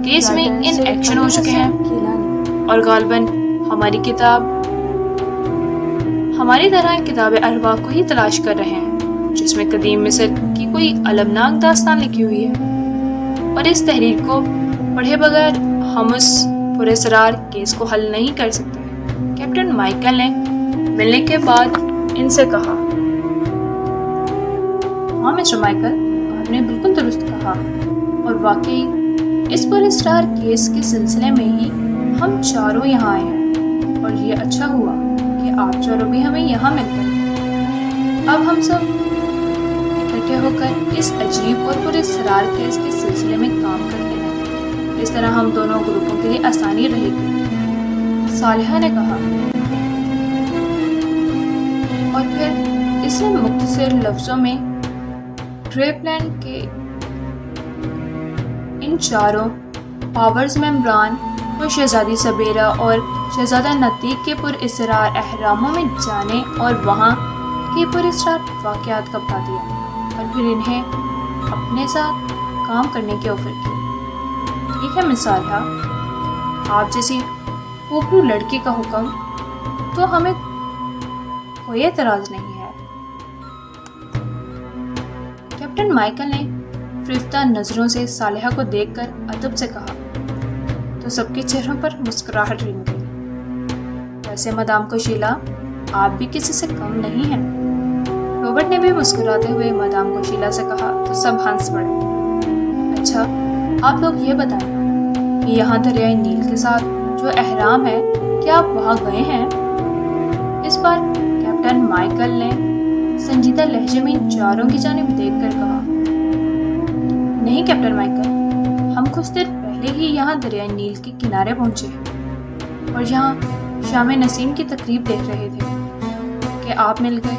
Case میں in action ہو چکے ہیں اور غالباً ہماری طرح کتاب ارواح کو ہی تلاش کر رہے ہیں جس میں قدیم مصر کی کوئی المناک داستان لکھی ہوئی ہے، اور اس تحریر کو پڑھے بغیر ہم اس پراسرار کیس کو حل نہیں کر سکتے۔ کیپٹن مائیکل نے ملنے کے بعد ان سے کہا، ہاں مسٹر مائیکل، آپ نے بالکل درست کہا، اور واقعی اس پراسرار کیس کے سلسلے میں ہی ہم چاروں یہاں آئے ہیں، اور یہ اچھا ہوا کہ آپ چاروں بھی ہمیں یہاں مل گئے۔ اب ہم سب اکٹھے ہو کر اس عجیب اور پراسرار کیس کے سلسلے میں کام کرتے ہیں، اس طرح ہم دونوں گروپوں کے لیے آسانی رہے گی، صالحہ نے کہا، اور پھر اس نے مختصر لفظوں میں ٹریپ لینڈ کے ان چاروں پاورز ممبران کو شہزادی سبیرہ اور شہزادہ نتیق کے پراسرار اہراموں میں جانے اور وہاں کے پراسرار واقعات کا بتا دیا، اور پھر انہیں اپنے ساتھ کام کرنے کی آفر کی۔ ٹھیک ہے مس صالحہ، آپ جیسی خوبرو لڑکی کا حکم تو ہمیں کوئی اعتراض نہیں ہے۔ کیپٹن مائیکل نے فریفتہ نظروں سے صالحہ کو دیکھ کر ادب سے کہا تو سب کے چہروں پر مسکراہٹ رنگ گئی۔ ویسے مدام کوشیلا، آپ بھی کسی سے کم نہیں ہیں۔ روبرٹ نے بھی مسکراتے ہوئے مدام کوشیلا سے کہا تو سب ہنس پڑے۔ اچھا، آپ لوگ یہ بتائیں کہ یہاں دریائے نیل کے ساتھ جو اہرام ہے، کیا آپ وہاں گئے ہیں؟ اس بار کیپٹن مائیکل نے سنجیدہ لہجے میں ان چاروں کی جانب دیکھ کر کہا، نہیں کیپٹن مائیکل، ہم کچھ دیر پہلے ہی یہاں دریائے نیل کے کنارے پہنچے ہیں اور یہاں شام نسیم کی تقریب دیکھ رہے تھے کہ آپ مل گئے۔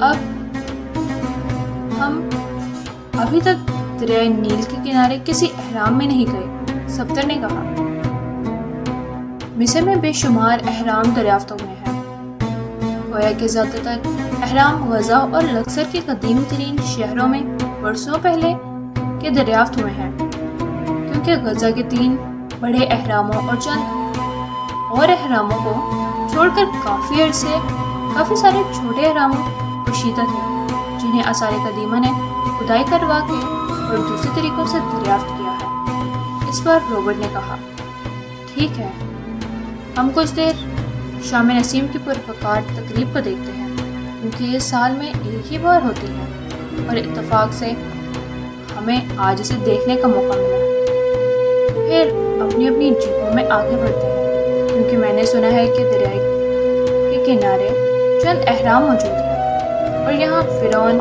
اب ہم ابھی تک دریائے نیل کے کنارے کسی اہرام میں نہیں گئے، صفدر نے کہا۔ مصر میں بے شمار اہرام دریافت ہوئے ہیں، گویا کہ زیادہ تر اہرام غزہ اور لکسر کے قدیم ترین شہروں میں برسوں پہلے کے دریافت ہوئے ہیں، کیونکہ غزہ کے 3 بڑے اہراموں اور چند اور اہراموں کو چھوڑ کر کافی سارے چھوٹے اہراموں پوشیدہ تھے جنہیں آثار قدیمہ نے کھدائی کروا کے اور دوسرے طریقوں سے دریافت کیا ہے۔ اس بار روبرٹ نے کہا، ٹھیک ہے، ہم کچھ دیر شام نسیم کی پروقار تقریب کو دیکھتے ہیں، کیونکہ یہ سال میں ایک ہی بار ہوتی ہے اور اتفاق سے ہمیں آج اسے دیکھنے کا موقع ملا۔ پھر اپنی اپنی جگہوں میں آگے بڑھتے ہیں، کیونکہ میں نے سنا ہے کہ دریائے کے کنارے چند اہرام موجود ہیں اور یہاں فرعون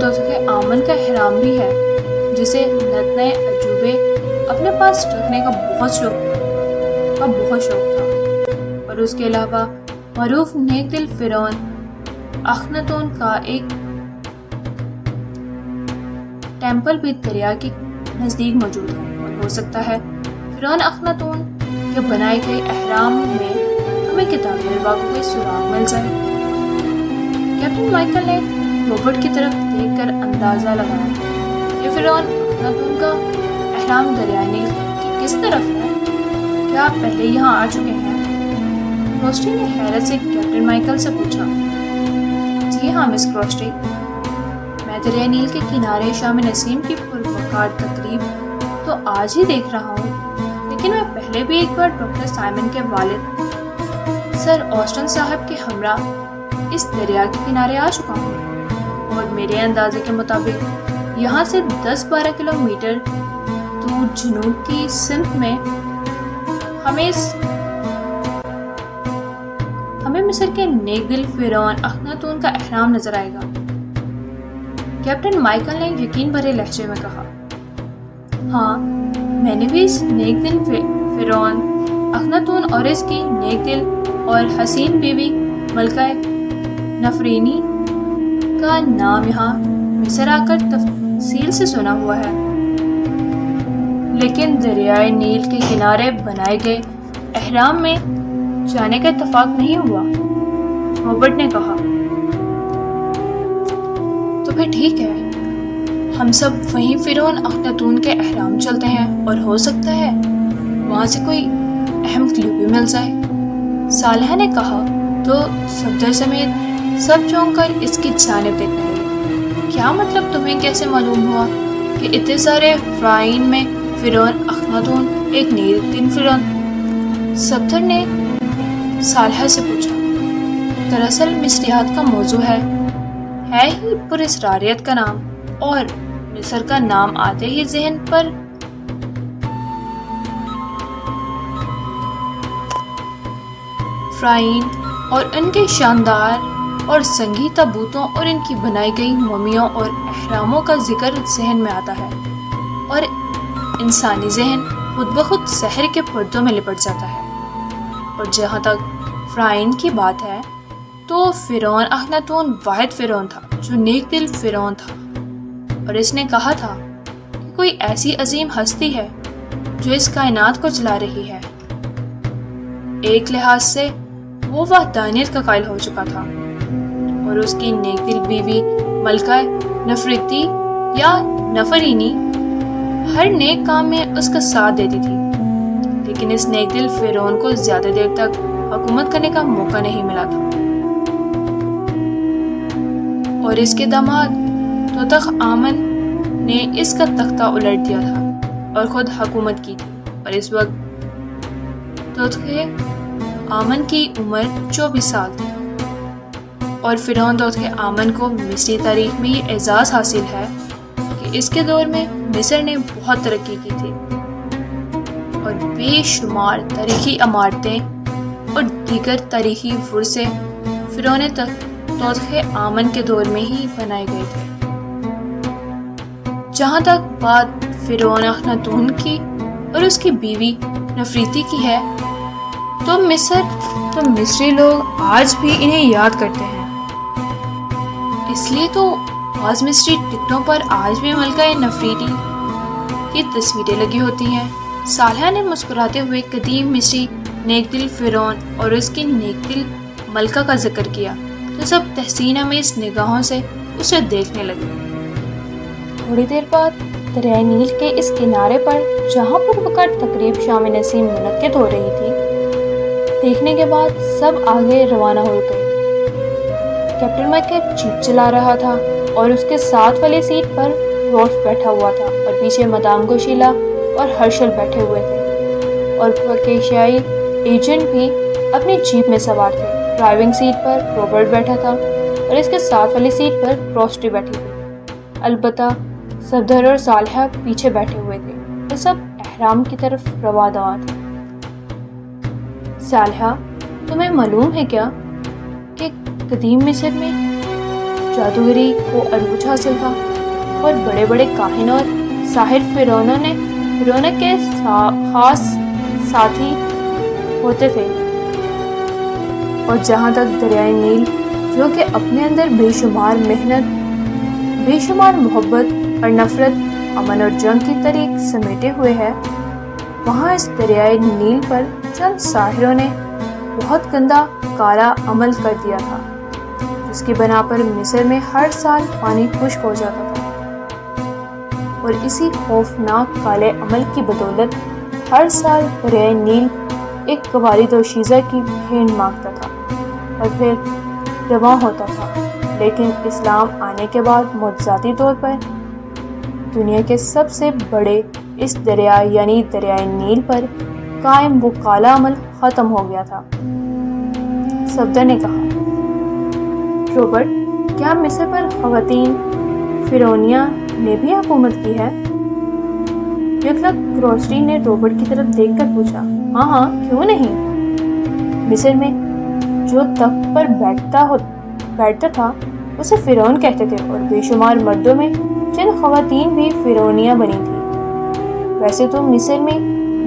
دوزخ آمن کا اہرام بھی ہے، جسے نتنے عجوبے اپنے پاس رکھنے کا بہت شوق تھا، اور اس کے علاوہ معروف نیک دل فرعون اخناتون کا ایک ٹیمپل بھی دریا کے نزدیک موجود ہے، اور ہو سکتا ہے فرعون اخناتون کے بنائے گئے اہرام میں ہمیں کتاب ارواح کو کوئی سراغ مل جائے۔ کیپٹن مائیکل نے روبرٹ کی طرف دیکھ کر اندازہ لگایا کہ فرعون اخناتون کا اہرام دریائے نیل کی کس طرف ہے؟ کیا آپ پہلے یہاں آ چکے ہیں؟ کراسٹی نے حیرت سے کیپٹن مائیکل سے پوچھا۔ جی ہاں مس کراسٹی، میں دریائے نیل کے کنارے شام نسیم کی پروقار تقریب تو آج ہی دیکھ رہا ہوں، لیکن میں پہلے بھی ایک بار ڈاکٹر سائمن کے والد سر آسٹن صاحب کے ہمراہ اس دریا کے کنارے آ چکا ہوں، اور میرے اندازے کے مطابق یہاں سے 10-12 کلومیٹر دور جنوب کی سمت میں ہمیں مصر کے نیک دل فرعون اخناتون کا اہرام نظر آئے گا۔ کیپٹن مائیکل نے یقین بھرے لہجے میں کہا، ہاں، میں نے بھی اس نیک دل فرعون اخناتون اور اس کی نیک دل اور حسین بیوی ملکہ نفرینی کا نام یہاں مصر آ کر تفصیل سے سنا ہوا ہے، لیکن دریائے نیل کے کنارے بنائے گئے اہرام میں جانے کا اتفاق نہیں ہوا، روبرٹ نے کہا۔ پھر ٹھیک ہے، ہم سب وہیں فرعون اخناتون کے احرام چلتے ہیں اور ہو سکتا ہے وہاں سے کوئی اہم کلیو بھی مل جائے۔ صالحہ نے کہا تو صفدر سمیت سب چونک کر اس کی جانب دیکھنے لگے۔ کیا مطلب؟ تمہیں کیسے معلوم ہوا کہ اتنے سارے فرعین میں فرعون اخناتون ایک نیک فرعون؟ صفدر نے صالحہ سے پوچھا۔ دراصل مصریات کا موضوع ہے ہی پراسراریت کا نام، اور مصر کا نام آتے ہی ذہن پر فرعین اور ان کے شاندار اور سنگی تابوتوں اور ان کی بنائی گئی مومیوں اور احراموں کا ذکر ذہن میں آتا ہے، اور انسانی ذہن خود بخود سحر کے پردوں میں لپٹ جاتا ہے۔ اور جہاں تک فرعین کی بات ہے تو فرعون اخناتون واحد فرعون تھا جو نیک دل فرعون تھا، اور اس نے کہا تھا کہ کوئی ایسی عظیم ہستی ہے جو اس کائنات کو چلا رہی ہے۔ ایک لحاظ سے وہ وحدانیت کا قائل ہو چکا تھا، اور اس کی نیک دل بیوی ملکہ نفرتی یا نفرینی ہر نیک کام میں اس کا ساتھ دیتی تھی، لیکن اس نیک دل فرعون کو زیادہ دیر تک حکومت کرنے کا موقع نہیں ملا تھا، اور اس کے داماد توتخ آمن نے اس کا تختہ الٹ دیا تھا اور خود حکومت کی تھی، اور اس وقت توتخ آمن کی عمر 24 سال تھی۔ اور فرعون توتخ آمن کو مصری تاریخ میں یہ اعزاز حاصل ہے کہ اس کے دور میں مصر نے بہت ترقی کی تھی، اور بے شمار تاریخی عمارتیں اور دیگر تاریخی ورثے فرعون توتخ آمن کے دور میں ہی بنائے گئے تھے۔ جہاں تک بات فرعون اخناتون کی اور اس کی بیوی نفریتی کی ہے تو مصری لوگ آج بھی انہیں یاد کرتے ہیں، اس لیے تو بعض مصری ٹکٹوں پر آج بھی ملکہ نفریتی کی تصویریں لگی ہوتی ہیں۔ صالحہ نے مسکراتے ہوئے قدیم مصری نیک دل فرعون اور اس کی نیک دل ملکہ کا ذکر کیا تو سب تحسین آمیز نگاہوں سے اسے دیکھنے لگے۔ تھوڑی دیر بعد دریائے نیل کے اس کنارے پر جہاں پر وقت تقریب شام نسیم منعقد ہو رہی تھی، دیکھنے کے بعد سب آگے روانہ ہو گئے۔ کیپٹن مائیکل جیپ چلا رہا تھا اور اس کے ساتھ والی سیٹ پر رولف بیٹھا ہوا تھا، اور پیچھے مدام گوشیلا اور ہرشل بیٹھے ہوئے تھے، اور وکیشیائی ایجنٹ بھی اپنی جیپ میں سوار تھے۔ ڈرائیونگ سیٹ پر روبرٹ بیٹھا تھا اور اس کے ساتھ والی سیٹ پر کراسٹی بیٹھی تھی۔ البتہ صفدر اور صالحہ پیچھے بیٹھے ہوئے تھے، وہ سب احرام کی طرف رواں دواں تھے۔ صالحہ، تمہیں معلوم ہے کیا کہ قدیم مصر میں جادوگری کو عروج حاصل تھا، اور بڑے بڑے کاہن اور ساحر فرعون کے خاص ساتھی ہوتے تھے، اور جہاں تک دریائے نیل جو کہ اپنے اندر بے شمار محنت، بے شمار محبت اور نفرت، امن اور جنگ کی طریق سمیٹے ہوئے ہے، وہاں اس دریائے نیل پر چند ساحروں نے بہت گندا کالا عمل کر دیا تھا، جس کی بنا پر مصر میں ہر سال پانی خشک ہو جاتا تھا، اور اسی خوفناک کالے عمل کی بدولت ہر سال دریائے نیل ایک قواری دوشیزہ کی بھیڑ مانگتا تھا اور پھر رواں ہوتا تھا۔ لیکن اسلام آنے کے بعد معجزاتی طور پر دنیا کے سب سے بڑے اس دریا یعنی دریائے نیل پر قائم وہ کالا عمل ختم ہو گیا تھا۔ صفدر نے کہا، روبرٹ، کیا مصر پر خواتین فرعونیہ نے بھی حکومت کی ہے؟ کراسٹی نے روبرٹ کی طرف دیکھ کر پوچھا۔ ہاں، کیوں نہیں؟ مصر میں جو تخت پر بیٹھتا تھا اسے فرعون کہتے تھے، اور بے شمار مردوں میں چند خواتین بھی فرعونیہ بنی تھی۔ ویسے تو مصر میں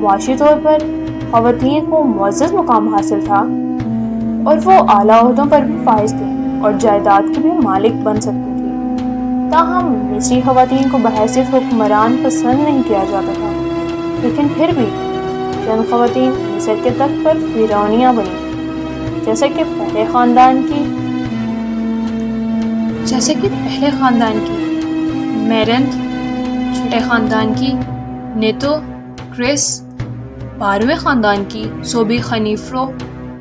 معاشی طور پر خواتین کو معزز مقام حاصل تھا، اور وہ اعلیٰ عہدوں پر بھی فائز تھیں اور جائیداد کی بھی مالک بن سکتی تھی۔ تاہم مصری خواتین کو بحیثیت حکمران پسند نہیں کیا جاتا تھا، لیکن پھر بھی چند خواتین مصر کے تخت پر فرعونیہ بنی، جیسا کہ پہلے خاندان کی جیسے کہ پہلے خاندان کی میرنت، چھٹے خاندان کی نیتو کرس، 12ویں خاندان کی سوبی خنیفرو،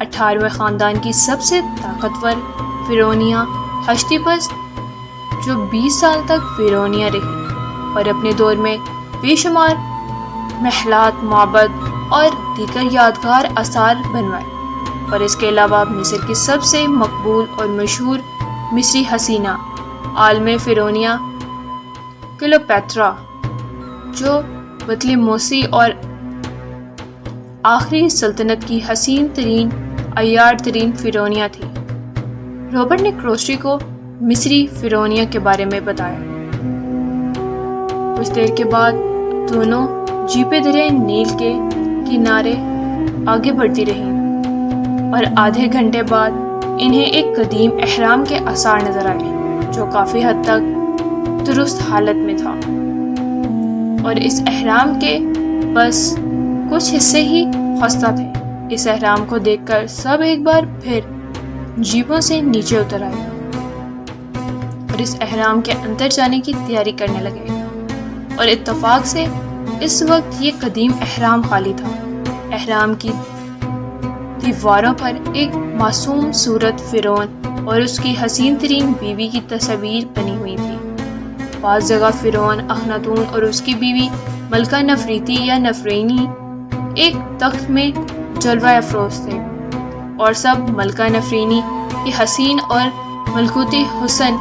18ویں خاندان کی سب سے طاقتور فیرونیا ہشتیپس جو 20 سال تک فیرونیا رہی اور اپنے دور میں بے شمار محلات، معبد اور دیگر یادگار آثار بنوائے، اور اس کے علاوہ مصر کی سب سے مقبول اور مشہور مصری حسینہ عالم فیرونیا کلیوپیٹرا جو بطلیموسی اور آخری سلطنت کی حسین ترین عیار ترین فیرونیا تھی۔ رابرٹ نے کروسٹی کو مصری فیرونیا کے بارے میں بتایا۔ کچھ دیر کے بعد دونوں جیپیں دریائے نیل کے کنارے آگے بڑھتی رہیں اور آدھے گھنٹے بعد انہیں ایک قدیم اہرام کے آثار نظر آئے جو کافی حد تک درست حالت میں تھا، اور اس اہرام کے بس کچھ حصے ہی خستہ تھے۔ اس اہرام کو دیکھ کر سب ایک بار پھر جیپوں سے نیچے اتر آئے اور اس اہرام کے اندر جانے کی تیاری کرنے لگے، اور اتفاق سے اس وقت یہ قدیم اہرام خالی تھا۔ اہرام کی دیواروں پر ایک معصوم صورت فرعون اور اس کی حسین ترین بیوی کی تصاویر بنی ہوئی تھی۔ بعض جگہ فرعون اخناتون اور اس کی بیوی ملکہ نفریتی یا نفرینی ایک تخت میں جلوہ افروز تھے، اور سب ملکہ نفرینی کی حسین اور ملکوتی حسن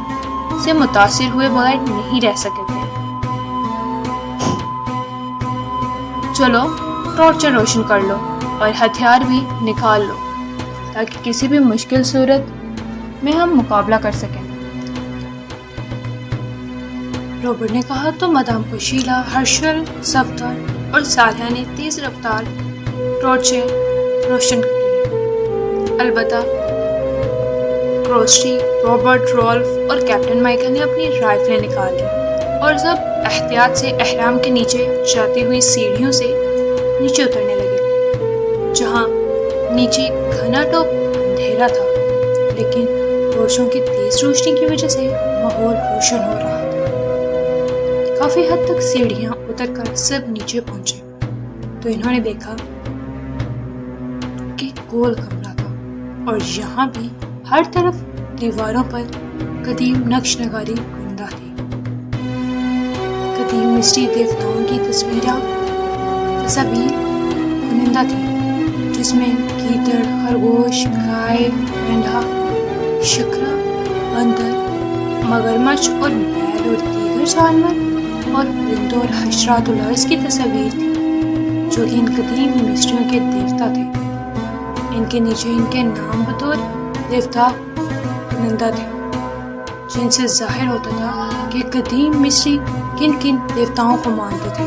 سے متاثر ہوئے بغیر نہیں رہ سکے تھے۔ چلو ٹارچر روشن کر لو اور ہتھیار بھی نکال لو تاکہ کسی بھی مشکل صورت میں ہم مقابلہ کر سکیں۔ روبرٹ نے کہا تو مدام کو شیلا، ہرشل، صفدر اور سالیہ نے تیز رفتار ٹارچیں روشن کی، البتہ کروسٹی، رابرٹ، رالف اور کیپٹن مائیکل نے اپنی رائفلیں نکال لی اور سب احتیاط سے اہرام کے نیچے جاتی ہوئی سیڑھیوں سے نیچے اترنے لگے، جہاں نیچے گھنا ٹوپ اندھیرا تھا، لیکن ٹارچوں کی تیز روشنی کی وجہ سے ماحول روشن ہو رہا تھا۔ کافی حد تک سیڑھیاں اتر کر سب نیچے پہنچے تو انہوں نے دیکھا کہ گول کمرہ تھا، اور یہاں بھی ہر طرف دیواروں پر قدیم نقش نگاری گندا تھی۔ قدیم مصری دیوتاؤں کی تصاویر کنندہ تھی، جس میں گیدڑ، خرگوش، گائے، مینڈھا، شکرا، بندر، مگرمچھ اور بیل اور دیگر جانور اور پرندوں اور حشرات الارض کی تصاویر تھی، جو کہ ان قدیم مصریوں کے دیوتا تھے۔ ان کے نیچے ان کے نام بطور دیوتا کنندہ تھے، جن سے ظاہر ہوتا تھا کہ قدیم مصری کن کن دیوتاؤں کو مانتے تھے۔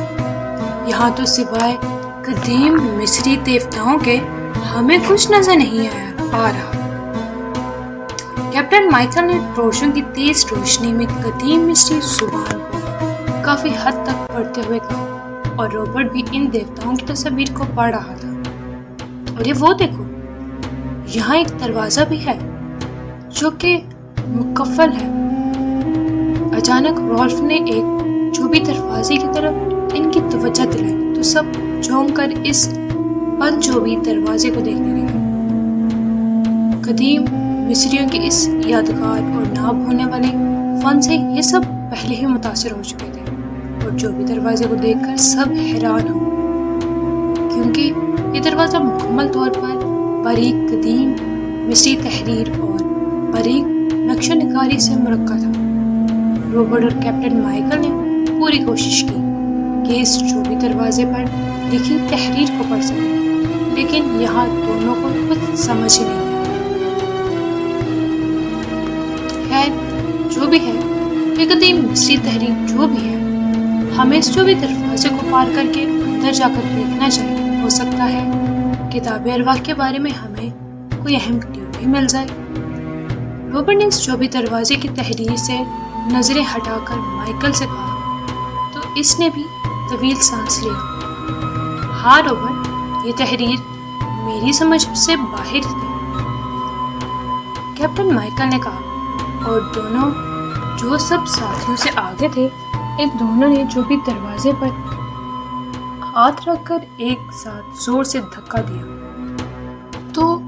یہاں تو سوائے قدیم مصری دیوتاؤں کے ہمیں کچھ نظر نہیں آ رہا۔ کیپٹن مائیکل نے ٹارچوں کی تیز روشنی میں قدیم مصری زبان کو کافی حد تک پڑھتے ہوئے کہا، اور رابرٹ بھی ان دیوتاؤں کی تصاویر کو پڑھ رہا تھا۔ اور یہ وہ دیکھو، یہاں ایک دروازہ بھی ہے جو کہ مقفل ہے۔ اچانک رالف نے ایک چوبی دروازے کی طرف ان کی توجہ دلائی تو سب چونک کر اس بند چوبی دروازے کو دیکھنے لگے۔ قدیم مصریوں کے اس یادگار اور نہ بھولنے والے فن سے یہ سب پہلے ہی متاثر ہو چکے تھے، اور چوبی دروازے کو دیکھ کر سب حیران ہو، کیونکہ یہ دروازہ مکمل طور پر باریک قدیم مصری تحریر اور باریک نقش و نگاری سے مرکب تھا۔ رابرٹ اور کیپٹن مائیکل نے پوری کوشش کی کہ اس چوبی دروازے پر لکھی تحریر کو پڑھ سکیں، لیکن یہاں دونوں کو کچھ سمجھ ہی نہیں آیا۔ خیر جو بھی ہے، یہ قدیم مصری تحریر جو بھی ہے، ہمیں اس چوبی دروازے کو پار کر کے اندر جا کر دیکھنا چاہیے۔ ہو سکتا ہے کتاب ارواح کے بارے میں ہمیں کوئی اہم کلیو بھی مل جائے۔ رابرٹ نے اس چوبی دروازے کی تحریر سے نظریں ہٹا کر مائیکل سے کہا تو اس نے بھی طویل سانس لیا۔ ہاں رابرٹ، یہ تحریر میری سمجھ سے باہر تھی، کیپٹن مائیکل نے کہا، اور دونوں جو سب ساتھیوں سے آگے تھے، ایک دونوں نے جو بھی دروازے پر ہاتھ رکھ کر ایک ساتھ زور سے دھکا دیا تو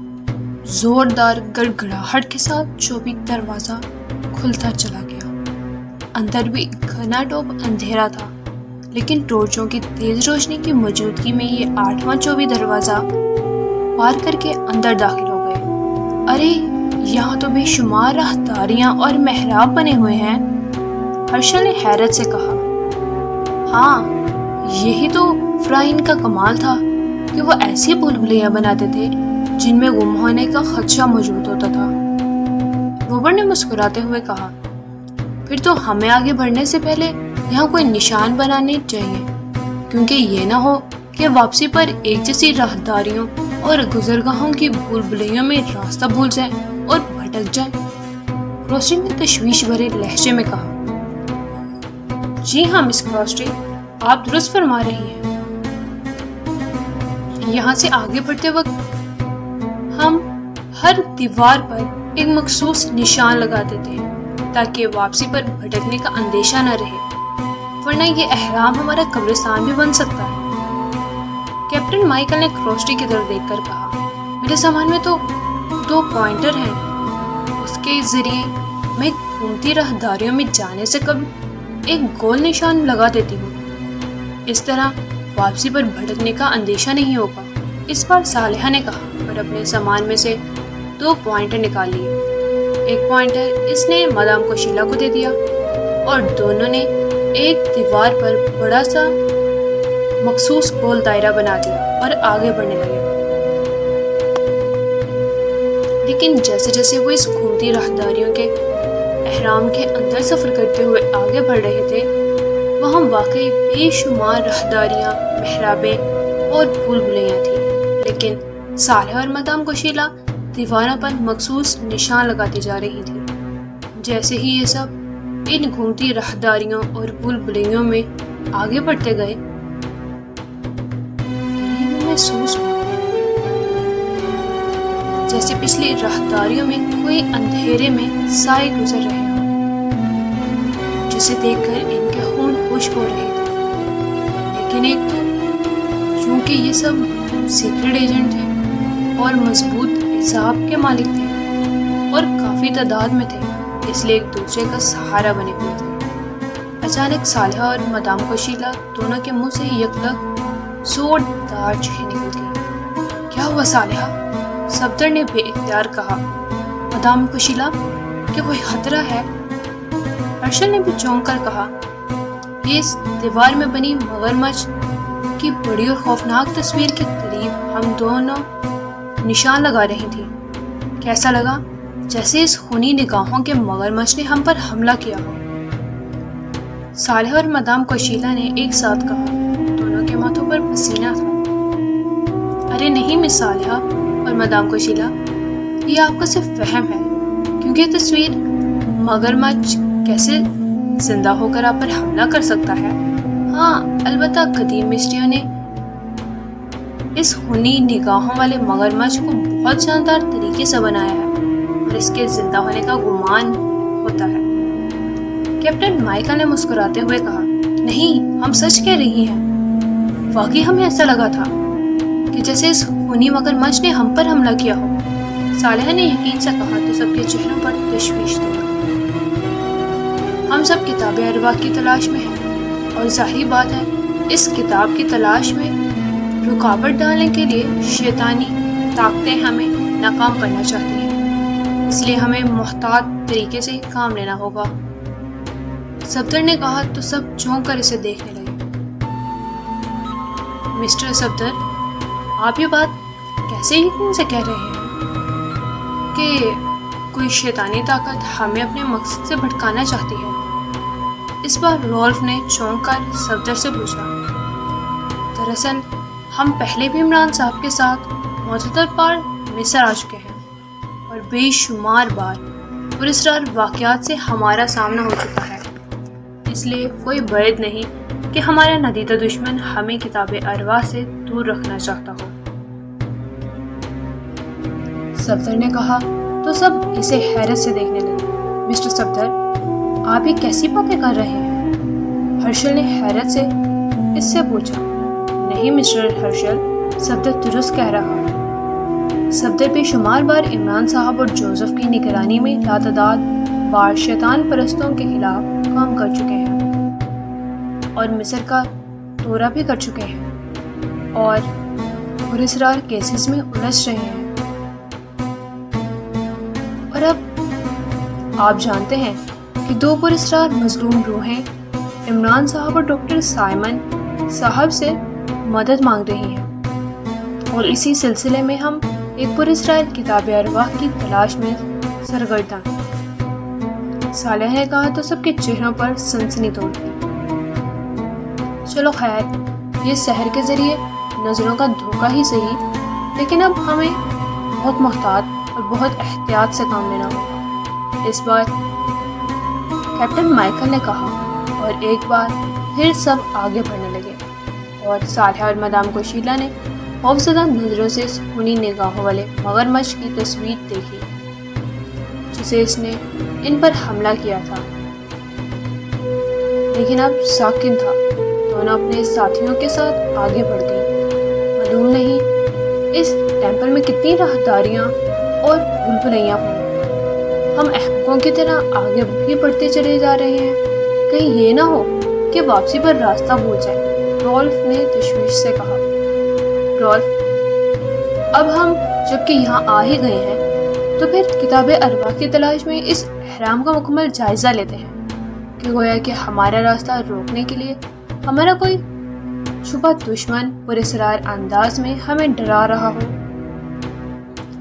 زوردار گڑگڑاہٹ کے ساتھ جو بھی دروازہ کھلتا چلا گیا۔ اندر بھی گھنا ڈوب اندھیرا تھا، لیکن ٹورچوں کی تیز روشنی کی موجودگی میں یہ 8واں چوبی دروازہ پار کر کے اندر داخل ہو گئے۔ ارے یہاں تو بے شمار راہداریاں اور محراب بنے ہوئے ہیں، ہرشل نے حیرت سے کہا۔ ہاں، یہی تو فرائن کا کمال تھا کہ وہ ایسی بھول بھلیاں بناتے تھے جن میں گم ہونے کا خدشہ موجود ہوتا تھا۔ روبرٹ نے مسکراتے ہوئے کہا، پھر تو ہمیں آگے بڑھنے سے پہلے یہاں کوئی نشان بنانے چاہیے، کیونکہ یہ نہ ہو کہ واپسی پر ایک جیسی راہداریوں اور گزرگاہوں کی بھول بھلیوں میں راستہ بھول جائیں اور بھٹک جائیں۔ کراسٹی نے تشویش بھرے لہجے میں کہا۔ جی ہاں مس کراسٹی، آپ درست فرما رہی ہیں۔ یہاں سے آگے بڑھتے وقت ہم ہر دیوار پر ایک مخصوص نشان لگا دیتے ہیں تاکہ واپسی پر بھٹکنے کا اندیشہ نہ رہے، ورنہ یہ احرام ہمارا قبرستان بھی بن سکتا ہے۔ کیپٹن مائیکل نے کراسٹی کی طرف دیکھ کر کہا، میرے سامان میں تو 2 پوائنٹر ہیں، اس کے ذریعے میں گھومتی راہداریوں میں جانے سے قبل ایک گول نشان لگا دیتی ہوں، اس طرح واپسی پر بھٹکنے کا اندیشہ نہیں ہوگا۔ اس بار صالحہ نے کہا اور اپنے سامان میں سے 2 پوائنٹر نکال لیے۔ ایک پوائنٹر اس نے مدام کو شیلا کو دے دیا اور دونوں نے ایک دیوار پر بڑا سا مخصوص گول دائرہ بنا دیا اور آگے بڑھنے لگے۔ لیکن جیسے جیسے وہ اس گھومتی راہداریوں کے احرام کے اندر سفر کرتے ہوئے آگے بڑھ رہے تھے، وہاں واقعی بے شمار راہداریاں، محرابیں اور بھول بھلیاں تھیں، لیکن صالحہ اور مدام کو شیلا دیواروں پر مخصوص نشان لگاتی جا رہی تھی۔ جیسے ہی یہ سب ان گھومتی راہداریوں اور بھول بھلیوں میں آگے بڑھتے گئے، محسوس ہوا جیسے پچھلی راہداریوں میں کوئی اندھیرے میں سائے گزر رہے ہوں، جسے دیکھ کر ان کے خون خشک ہو رہے تھے۔ لیکن ایک تو چونکہ یہ سب سیکرٹ ایجنٹ تھے اور مضبوط حساب کے مالک تھے اور کافی تعداد میں تھے، اس لیے ایک دوسرے کا سہارا بنے ہوئے تھے۔ اچانک صالحہ اور مدام کو شیلا دونوں کے منہ سے یکدم زوردار چیخیں نکل گئی۔ کیا ہوا صالحہ؟ صفدر نے بے اختیار کہا۔ مدام کو شیلا، کہ کوئی خطرہ ہے؟ ہرشل نے بھی چونک کر کہا، یہ اس دیوار میں بنی مگرمچھ کی بڑی اور خوفناک تصویر کے قریب ہم دونوں نشان لگا رہی تھی۔ کیسا لگا؟ جیسے اس خونی نگاہوں کے مگرمچھ نے ہم پر حملہ کیا ہو۔ صالحہ اور مدام کو شیلا نے ایک ساتھ کہا، دونوں کے ماتھوں پر پسینہ تھا۔ ارے نہیں مس صالحہ اور مدام کو شیلا، یہ آپ کا صرف وہم ہے، کیونکہ یہ تصویر مگرمچھ کیسے زندہ ہو کر آپ پر حملہ کر سکتا ہے؟ ہاں، البتہ قدیم مصریوں نے اس خونی نگاہوں والے مگرمچھ کو بہت شاندار طریقے سے بنایا ہے اور اس کے زندہ ہونے کا گمان ہوتا ہے۔ کیپٹن مائیکل نے مسکراتے ہوئے کہا، نہیں، ہم سچ کہہ رہی ہیں، واقعی ہمیں ایسا لگا تھا کہ جیسے اس خونی مگرمچھ نے ہم پر حملہ کیا ہو۔ صالحہ نے یقین سے کہا تو سب کے چہروں پر تشویش تھی۔ ہم سب کتاب ارواح کی تلاش میں ہیں اور ظاہری بات ہے اس کتاب کی تلاش میں رکاوٹ ڈالنے کے لیے شیطانی طاقتیں ہمیں ناکام کرنا چاہتی ہیں، اس لیے ہمیں محتاط طریقے سے کام لینا ہوگا۔ صفدر نے کہا تو سب چونک کر اسے دیکھنے لگے۔ مسٹر صفدر، آپ یہ بات کیسے یقین سے کہہ رہے ہیں کہ کوئی شیطانی طاقت ہمیں اپنے مقصد سے بھٹکانا چاہتی ہے؟ اس بار رولف نے چونک کر صفدر سے پوچھا۔ دراصل ہم پہلے بھی عمران صاحب کے ساتھ معتدل بار مصر آ چکے ہیں اور بے شمار بار پراسرار واقعات سے ہمارا سامنا ہو چکا ہے، اس لیے کوئی بعید نہیں کہ ہمارا ندیدہ دشمن ہمیں کتاب ارواح سے دور رکھنا چاہتا ہو۔ صفدر نے کہا تو سب اسے حیرت سے دیکھنے لگے۔ مسٹر صفدر، آپ یہ کیسی باتیں کر رہے ہیں؟ ہرشل نے حیرت سے اس سے پوچھا۔ نہیں مسٹر ہرشل، صفدر درست کہہ رہا ہے۔ صفدر بے شمار بار عمران صاحب اور جوزف کی نگرانی میں لاتعداد بار شیطان پرستوں کے خلاف کام کر چکے ہیں اور مصر کا دورہ بھی کر چکے ہیں اور پراسرار کیسز میں الجھ رہے ہیں۔ اور اب آپ جانتے ہیں کہ 2 پراسرار مظلوم روحیں عمران صاحب اور ڈاکٹر سائمن صاحب سے مدد مانگ رہی ہیں، اور اسی سلسلے میں ہم ایک پراسرار کتاب ارواح کی تلاش میں سرگرداں ہیں۔ صالح نے کہا تو سب کے چہروں پر سنسنی توڑ دی۔ چلو خیر، یہ سحر کے ذریعے نظروں کا دھوکہ ہی صحیح، لیکن اب ہمیں بہت محتاط اور بہت احتیاط سے کام لینا ہوگا۔ اس بار کیپٹن مائیکل نے کہا، اور ایک بار پھر سب آگے بڑھنے لگے، اور صالحہ اور مدام کوشیلا نے خوفزدہ نظروں سے سکونی نگاہوں والے مگرمچھ کی تصویر دیکھی جسے اس نے ان پر حملہ کیا تھا، لیکن اب ساکن تھا۔ دونوں اپنے ساتھیوں کے ساتھ آگے بڑھ گئیں۔ معلوم نہیں اس ٹیمپل میں کتنی راہداریاں اور بھول بھلیاں ہوں۔ ہم احمقوں کی طرح آگے بھی بڑھتے چلے جا رہے ہیں، کہیں یہ نہ ہو کہ واپسی پر راستہ بھول جائے، رولف نے تشویش سے کہا۔ رولف، اب ہم جبکہ یہاں آ ہی گئے ہیں تو پھر کتاب ارواح کی تلاش میں اس احرام کا مکمل جائزہ لیتے ہیں، کہ گویا کہ ہمارا راستہ روکنے کے لیے ہمارا کوئی چھپا دشمن پراسرار انداز میں ہمیں ڈرا رہا ہو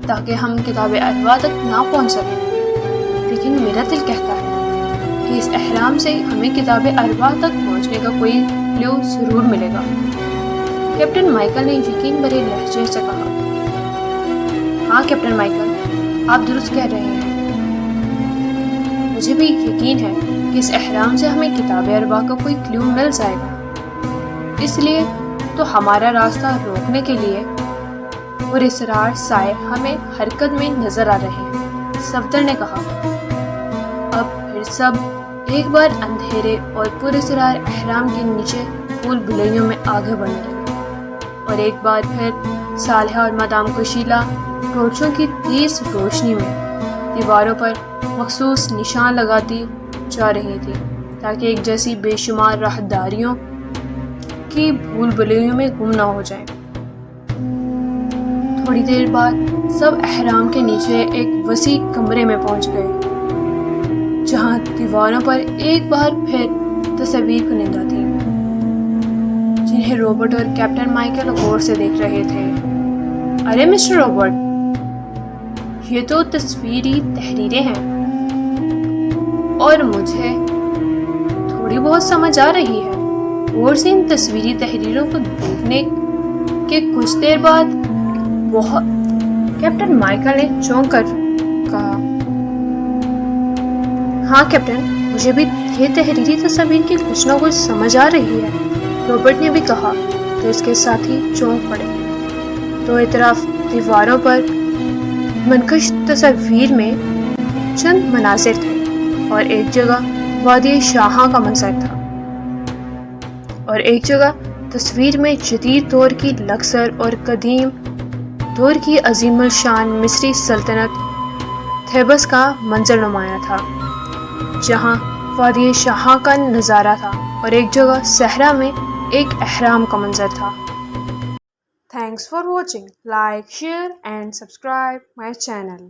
تاکہ ہم کتاب ارواح تک نہ پہنچ سکیں۔ لیکن میرا دل کہتا ہے کہ اس احرام سے ہمیں کتاب ارواح تک پہنچنے کا کوئی کلیو ضرور ملے گا۔ کیپٹن مائیکل نے یقین بھرے لہجے سے کہا۔ ہاں کیپٹن مائیکل، آپ درست کہہ رہے ہیں، مجھے بھی یقین ہے کہ اس احرام سے ہمیں کتاب ارواح کا کوئی کلیو مل جائے گا۔ اس لیے تو ہمارا راستہ روکنے کے لیے پراسرار سائے ہمیں حرکت میں نظر آ رہے ہیں، صفدر نے کہا۔ اب پھر سب ایک بار اندھیرے اور پراسرار احرام کے نیچے بھول بھلیوں میں آگے بڑھنے لگے، اور ایک بار پھر صالحہ اور مدام کوشیلا ٹورچوں کی تیز روشنی میں دیواروں پر مخصوص نشان لگاتی جا رہی تھی تاکہ ایک جیسی بے شمار راہداریوں کی بھول بھلیوں میں گم نہ ہو جائیں۔ تھوڑی دیر بعد سب احرام کے نیچے ایک وسیع کمرے میں پہنچ گئے جہاں دیواروں پر ایک بار پھر تصاویر کنندہ تھیں جنہیں روبرٹ اور کیپٹن مائیکل غور سے دیکھ رہے تھے۔ ارے مسٹر روبرٹ، یہ تو تصویری تحریریں ہیں اور مجھے تھوڑی بہت سمجھ آ رہی ہے۔ اور سے ان تصویری تحریروں کو دیکھنے کے کچھ دیر بعد کیپٹن مائیکل نے چونک کر کہا، ہاں کیپٹن، مجھے بھی یہ تحریری تصاویر کی کچھ نہ کچھ سمجھ آ رہی ہے، روبرٹ نے بھی کہا، تو اس کے ساتھی چونک پڑے۔ تو اطراف دیواروں پر منقش تصاویر میں چند مناظر تھے اور ایک جگہ وادی شاہاں کا منظر تھا، اور ایک جگہ تصویر میں جدید دور کی لکسر اور قدیم دور کی عظیم الشان مصری سلطنت تھیبس کا منظر نمایاں تھا جہاں وادی شاہاں کا نظارہ تھا، اور ایک جگہ صحرا میں ایک احرام کا منظر تھا۔ Thanks for watching. Like, share and subscribe my channel.